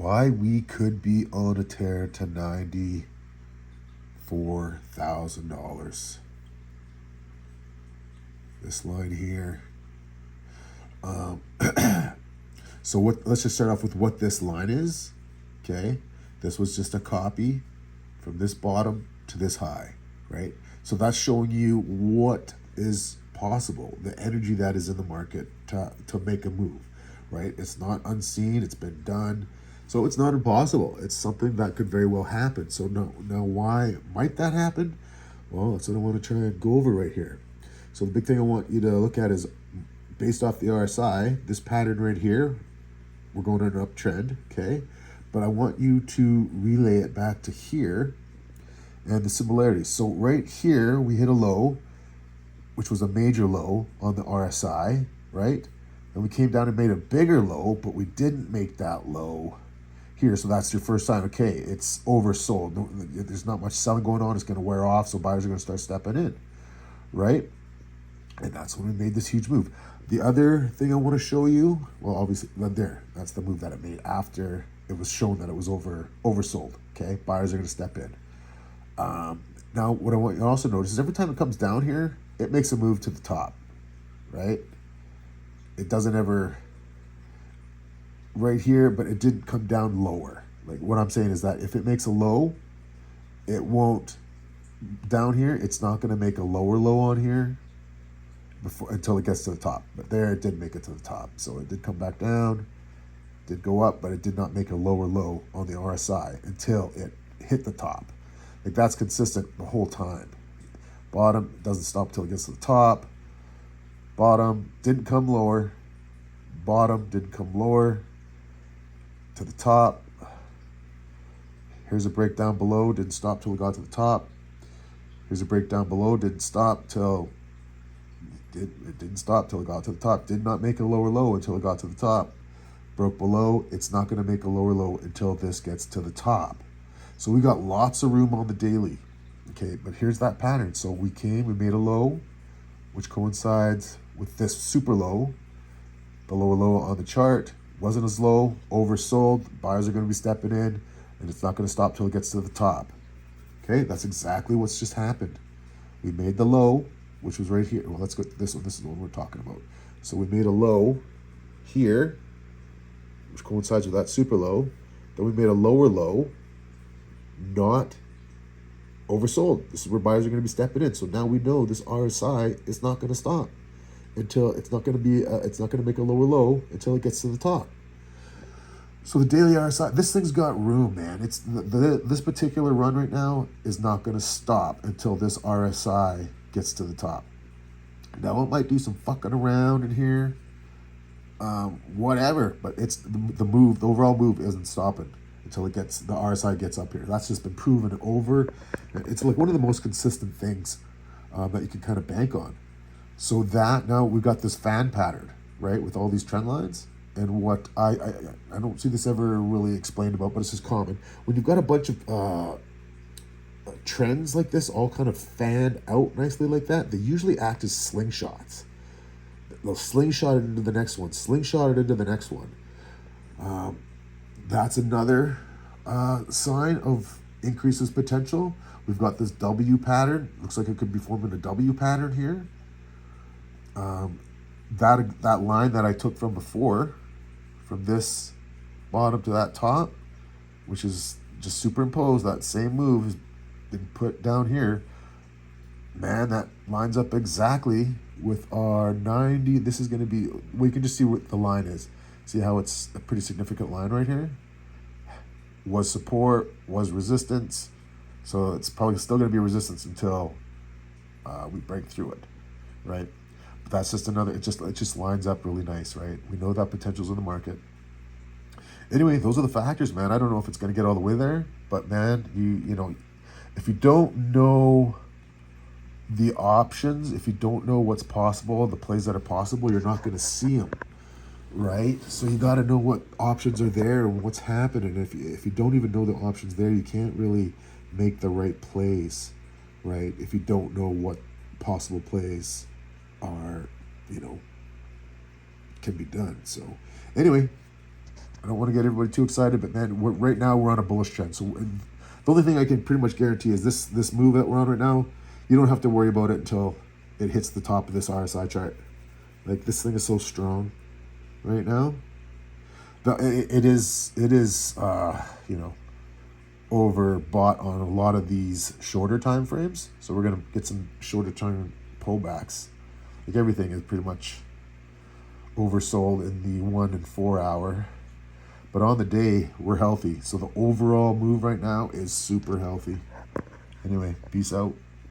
why we could be on a tear to $94,000. This line here. So let's just start off with what this line is. Okay, this was just a copy from this bottom to this high, right? So that's showing you what is possible, the energy that is in the market to make a move, right? It's not unseen, it's been done. So it's not impossible. It's something that could very well happen. So now why might that happen? Well, that's what I want to try and go over right here. So the big thing I want you to look at is based off the RSI, this pattern right here, we're going on an uptrend, okay? But I want you to relay it back to here and the similarities. So right here, we hit a low, which was a major low on the RSI, right? And we came down and made a bigger low, but we didn't make that low here. So that's your first sign. Okay, it's oversold. There's not much selling going on. It's going to wear off, so buyers are going to start stepping in, right? And that's when we made this huge move. The other thing I want to show you, well, obviously, that's the move that it made after it was shown that it was oversold, okay? Buyers are going to step in. Now, what I want you to also notice is every time it comes down here, it makes a move to the top, right? It doesn't ever right here, but it didn't come down lower. Like what I'm saying is that if it makes a low, it won't down here. It's not going to make a lower low on here until it gets to the top. But there, it did make it to the top. So it did come back down, did go up, but it did not make a lower low on the RSI until it hit the top. Like that's consistent the whole time. Bottom doesn't stop until it gets to the top. Bottom didn't come lower. Bottom didn't come lower to the top. Here's a breakdown below, didn't stop till it got to the top. Here's a breakdown below, didn't stop till it didn't stop till it got to the top. Did not make a lower low until it got to the top. Broke below, it's not going to make a lower low until this gets to the top. So we got lots of room on the daily. Okay, but here's that pattern. So we made a low, which coincides with this super low. The lower low on the chart wasn't as low, oversold. Buyers are going to be stepping in, and it's not going to stop till it gets to the top. Okay, that's exactly what's just happened. We made the low, which was right here. Well, let's go to this one. This is the one we're talking about. So we made a low here, which coincides with that super low. Then we made a lower low, not oversold. This is where buyers are going to be stepping in. So now we know this RSI is not going to stop until it's not going to make a lower low until it gets to the top. So the daily RSI, this thing's got room, man. It's this particular run right now is not going to stop until this RSI gets to the top. Now it might do some fucking around in here, whatever. But it's the move. The overall move isn't stopping until the RSI gets up here. That's just been proven over. It's like one of the most consistent things that you can kind of bank on. So that now we've got this fan pattern, right, with all these trend lines. And what I don't see this ever really explained about, but it's just common. When you've got a bunch of trends like this, all kind of fanned out nicely like that, they usually act as slingshots. They'll slingshot it into the next one, slingshot it into the next one. That's another sign of increases potential. We've got this W pattern. Looks like it could be forming a W pattern here. That line that I took from before, from this bottom to that top, which is just superimposed, that same move has been put down here. Man, that lines up exactly with our 90. This is going to be, we can just see what the line is. See how it's a pretty significant line right here? Was support, was resistance. So it's probably still going to be resistance until we break through it, right? But that's just another, it just lines up really nice, right? We know that potential's in the market. Anyway, those are the factors, man. I don't know if it's going to get all the way there, but man, you know, if you don't know the options, if you don't know what's possible, the plays that are possible, you're not going to see them, right? So you got to know what options are there and what's happening. If you don't even know the options there, you can't really make the right plays, right? If you don't know what possible plays are, you know, can be done. So anyway, I don't want to get everybody too excited, but man, right now we're on a bullish trend. So the only thing I can pretty much guarantee is this move that we're on right now, you don't have to worry about it until it hits the top of this RSI chart. Like, this thing is so strong right now. It is you know, overbought on a lot of these shorter time frames. So we're gonna get some shorter term pullbacks. Like, everything is pretty much oversold in the 1 and 4 hour. But on the day, we're healthy. So the overall move right now is super healthy. Anyway, peace out.